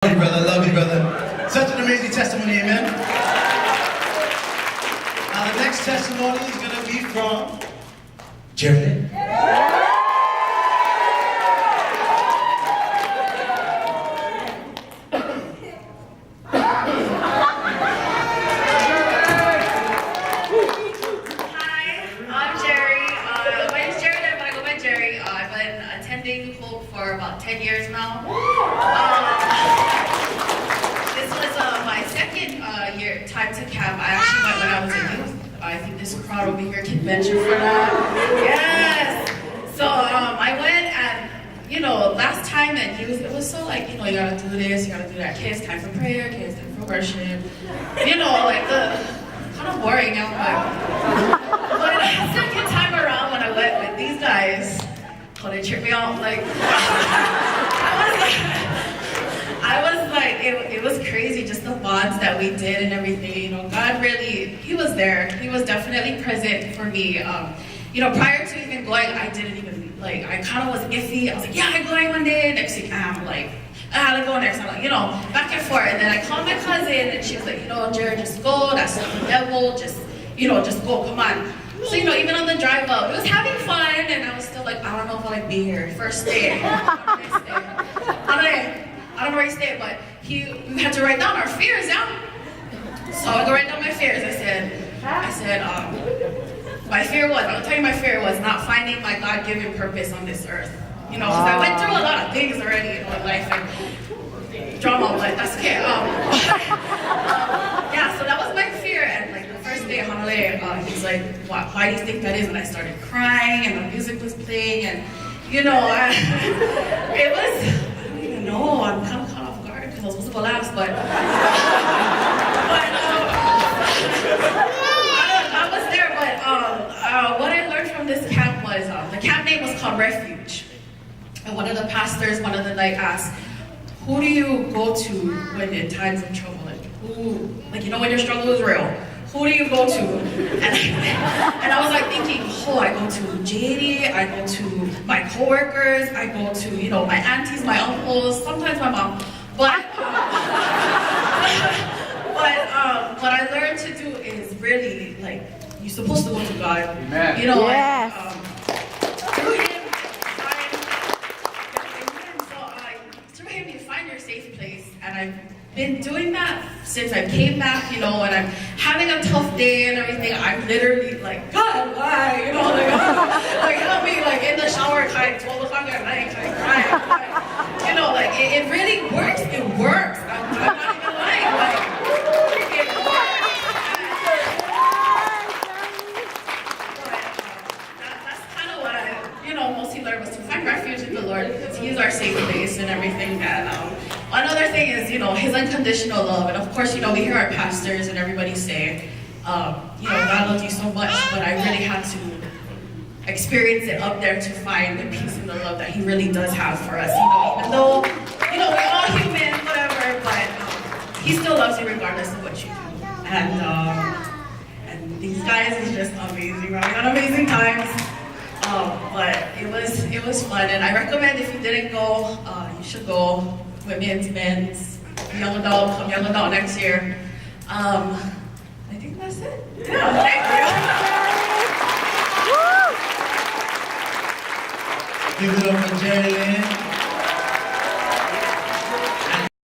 Love you, brother. Such an amazing testimony, amen. Now the next testimony is going to be from Jeri. For about 10 years now. This was my second time to camp. I actually went when I was a youth. I think this crowd over here can venture for that. Yes! So I went and, last time at youth, it was so like, you gotta do this, you gotta do that. Okay, it's time for prayer, okay, it's time for worship. Like kind of boring, but the second time around when I went with these guys, they tripped me off. It was crazy, just the bonds that we did and everything. God really, He was there. He was definitely present for me. Prior to even going, I didn't even, I kind of was iffy. I was like, yeah, I'm going one day. Next week, I'm like, I gotta go next. I'm like, back and forth. And then I called my cousin, and she was like, Jeri, just go. That's not the devil. Just go. Come on. So, even on the drive up, it was having fun, and I was still like, I don't know if I'll be here. First day, next day. I don't know where he stayed, but we had to write down our fears, yeah? So I go write down my fears. I said, my fear was, I'll tell you my fear was not finding my God-given purpose on this earth. Because I went through a lot of things already in my life, and drama, but that's okay. Yeah, so that was my fear, and first day of Hanale, he's like, why do you think that is? And I started crying, and the music was playing, and it was, I don't even know, I'm kind of caught off guard because I was supposed to go last, but I was there. But what I learned from this camp was, the camp name was called Refuge, and one of the pastors, one of the night asked, who do you go to when in times of trouble? When your struggle is real. Who do you go to? And I was thinking, I go to Jeri, I go to my coworkers, I go to, my aunties, my uncles, sometimes my mom. But what I learned to do is really, you're supposed to go to God. Amen. Yes. Through Him, through Him you find your safe place. And I've been doing that since I came back, and I'm having a tough day and everything. I'm literally God, why? Help me, in the shower, 12 o'clock at night, crying. It really works. It works. I'm not even lying. It works. But that's kind of what I, mostly learned was to find refuge in the Lord, because He is our safe place and everything. And another thing is, His unconditional love. And of course, we hear our pastors and everybody say, God loves you so much, but I really had to experience it up there to find the peace and the love that He really does have for us. Even though, we're all human, whatever, but He still loves you regardless of what you do. And these guys is just amazing. We're having amazing times. But it was fun, and I recommend if you didn't go, you should go. Women's, men's, young adult, come young adult next year. I think that's it. Yeah, thank you. Give it up for Jeri.